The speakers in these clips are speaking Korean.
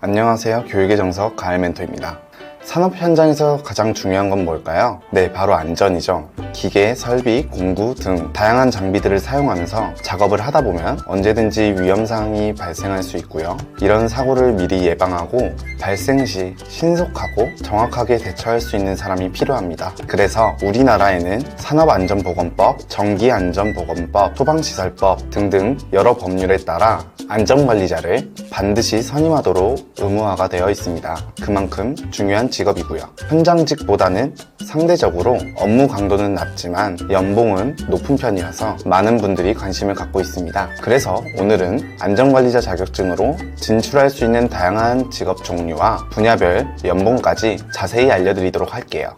안녕하세요. 교육의 정석 가을멘토입니다. 산업 현장에서 가장 중요한 건 뭘까요? 네, 바로 안전이죠. 기계, 설비, 공구 등 다양한 장비들을 사용하면서 작업을 하다 보면 언제든지 위험사항이 발생할 수 있고요. 이런 사고를 미리 예방하고 발생 시 신속하고 정확하게 대처할 수 있는 사람이 필요합니다. 그래서 우리나라에는 산업안전보건법, 전기안전보건법, 소방시설법 등등 여러 법률에 따라 안전관리자를 반드시 선임하도록 의무화가 되어 있습니다. 그만큼 중요한 직업이고요. 현장직보다는 상대적으로 업무 강도는 낮지만 연봉은 높은 편이라서 많은 분들이 관심을 갖고 있습니다. 그래서 오늘은 안전관리자 자격증으로 진출할 수 있는 다양한 직업 종류와 분야별 연봉까지 자세히 알려드리도록 할게요.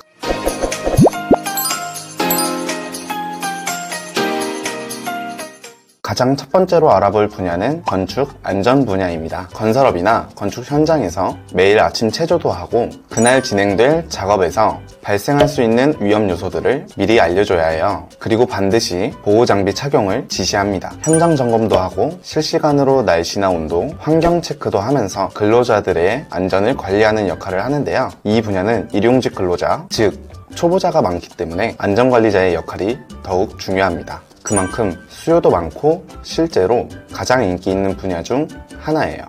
가장 첫 번째로 알아볼 분야는 건축 안전 분야입니다. 건설업이나 건축 현장에서 매일 아침 체조도 하고 그날 진행될 작업에서 발생할 수 있는 위험 요소들을 미리 알려줘야 해요. 그리고 반드시 보호장비 착용을 지시합니다. 현장 점검도 하고 실시간으로 날씨나 온도, 환경 체크도 하면서 근로자들의 안전을 관리하는 역할을 하는데요. 이 분야는 일용직 근로자, 즉 초보자가 많기 때문에 안전관리자의 역할이 더욱 중요합니다. 그만큼 수요도 많고 실제로 가장 인기 있는 분야 중 하나예요.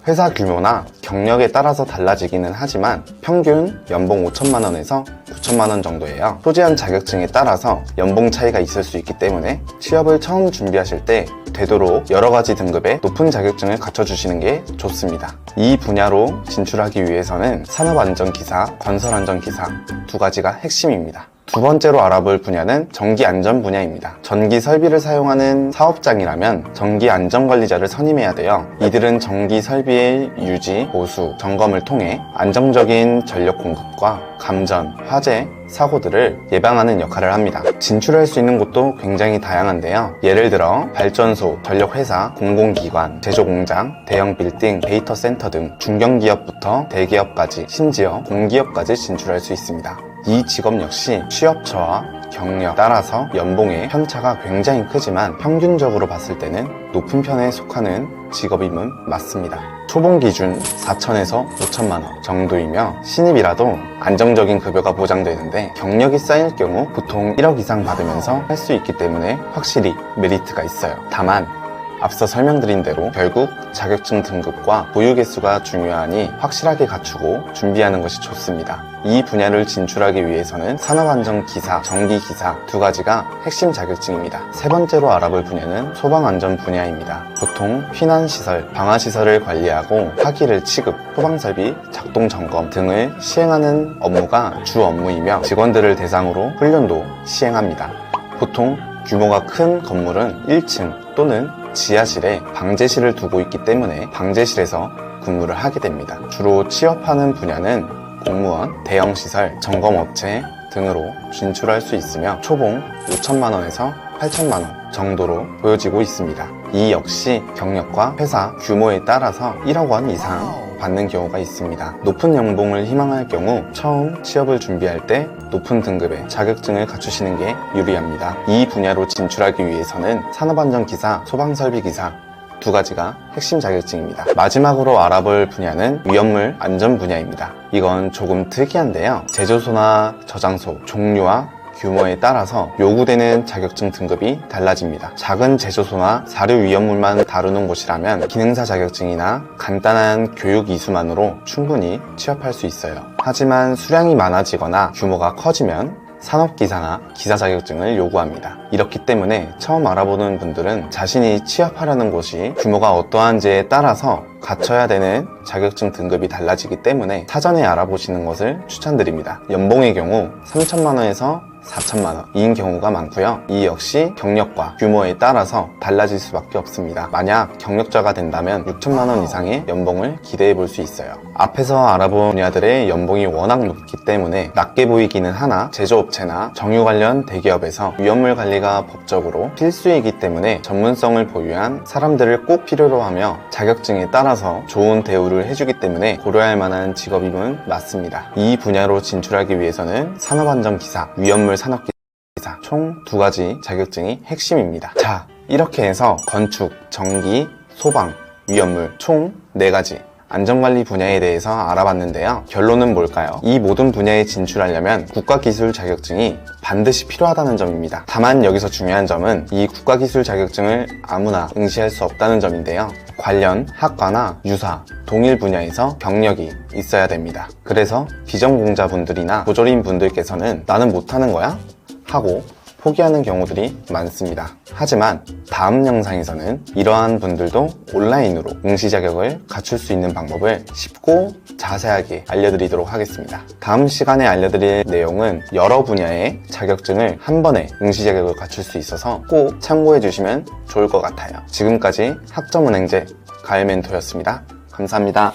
회사 규모나 경력에 따라서 달라지기는 하지만 평균 연봉 5천만 원에서 9천만 원 정도예요. 소재한 자격증에 따라서 연봉 차이가 있을 수 있기 때문에 취업을 처음 준비하실 때 되도록 여러 가지 등급의 높은 자격증을 갖춰주시는 게 좋습니다. 이 분야로 진출하기 위해서는 산업안전기사, 건설안전기사 두 가지가 핵심입니다. 두 번째로 알아볼 분야는 전기안전 분야입니다. 전기 설비를 사용하는 사업장이라면 전기안전관리자를 선임해야 돼요. 이들은 전기 설비의 유지, 보수, 점검을 통해 안정적인 전력 공급과 감전, 화재, 사고들을 예방하는 역할을 합니다. 진출할 수 있는 곳도 굉장히 다양한데요. 예를 들어 발전소, 전력회사, 공공기관, 제조공장, 대형 빌딩, 데이터 센터 등 중견기업부터 대기업까지 심지어 공기업까지 진출할 수 있습니다. 이 직업 역시 취업처와 경력 따라서 연봉의 편차가 굉장히 크지만 평균적으로 봤을 때는 높은 편에 속하는 직업임은 맞습니다. 초봉 기준 4천에서 5천만 원 정도이며 신입이라도 안정적인 급여가 보장되는데 경력이 쌓일 경우 보통 1억 이상 받으면서 할 수 있기 때문에 확실히 메리트가 있어요. 다만 앞서 설명드린 대로 결국 자격증 등급과 보유 개수가 중요하니 확실하게 갖추고 준비하는 것이 좋습니다. 이 분야를 진출하기 위해서는 산업안전기사, 전기기사 두 가지가 핵심 자격증입니다. 세 번째로 알아볼 분야는 소방안전 분야입니다. 보통 피난시설, 방화시설을 관리하고 화기를 취급, 소방설비 작동 점검 등을 시행하는 업무가 주 업무이며 직원들을 대상으로 훈련도 시행합니다. 보통 규모가 큰 건물은 1층 또는 지하실에 방제실을 두고 있기 때문에 방제실에서 근무를 하게 됩니다. 주로 취업하는 분야는 공무원, 대형시설, 점검업체 등으로 진출할 수 있으며 초봉 5천만 원에서 8천만 원 정도로 보여지고 있습니다. 이 역시 경력과 회사 규모에 따라서 1억 원 이상 받는 경우가 있습니다. 높은 연봉을 희망할 경우 처음 취업을 준비할 때 높은 등급의 자격증을 갖추시는 게 유리합니다. 이 분야로 진출하기 위해서는 산업안전기사, 소방설비기사 두 가지가 핵심 자격증입니다. 마지막으로 알아볼 분야는 위험물 안전 분야입니다. 이건 조금 특이한데요. 제조소나 저장소, 종류와 규모에 따라서 요구되는 자격증 등급이 달라집니다. 작은 제조소나 사료 위험물만 다루는 곳이라면 기능사 자격증이나 간단한 교육 이수만으로 충분히 취업할 수 있어요. 하지만 수량이 많아지거나 규모가 커지면 산업기사나 기사 자격증을 요구합니다. 이렇기 때문에 처음 알아보는 분들은 자신이 취업하려는 곳이 규모가 어떠한지에 따라서 갖춰야 되는 자격증 등급이 달라지기 때문에 사전에 알아보시는 것을 추천드립니다. 연봉의 경우 3천만 원에서 4천만 원인 경우가 많고요. 이 역시 경력과 규모에 따라서 달라질 수밖에 없습니다. 만약 경력자가 된다면 6천만 원 이상의 연봉을 기대해 볼 수 있어요. 앞에서 알아본 분야들의 연봉이 워낙 높기 때문에 낮게 보이기는 하나 제조업체나 정유 관련 대기업에서 위험물 관리가 법적으로 필수이기 때문에 전문성을 보유한 사람들을 꼭 필요로 하며 자격증에 따라서 좋은 대우를 해주기 때문에 고려할 만한 직업임은 맞습니다. 이 분야로 진출하기 위해서는 산업안전기사, 위험물 산업기사 총 두 가지 자격증이 핵심입니다. 자, 이렇게 해서 건축, 전기, 소방, 위험물 총 4가지 안전관리 분야에 대해서 알아봤는데요. 결론은 뭘까요? 이 모든 분야에 진출하려면 국가기술 자격증이 반드시 필요하다는 점입니다. 다만 여기서 중요한 점은 이 국가기술 자격증을 아무나 응시할 수 없다는 점인데요. 관련 학과나 유사, 동일 분야에서 경력이 있어야 됩니다. 그래서 비전공자분들이나 보조인 분들께서는 나는 못하는 거야? 하고 포기하는 경우들이 많습니다. 하지만 다음 영상에서는 이러한 분들도 온라인으로 응시 자격을 갖출 수 있는 방법을 쉽고 자세하게 알려드리도록 하겠습니다. 다음 시간에 알려드릴 내용은 여러 분야의 자격증을 한 번에 응시 자격을 갖출 수 있어서 꼭 참고해 주시면 좋을 것 같아요. 지금까지 학점은행제 가을멘토였습니다. 감사합니다.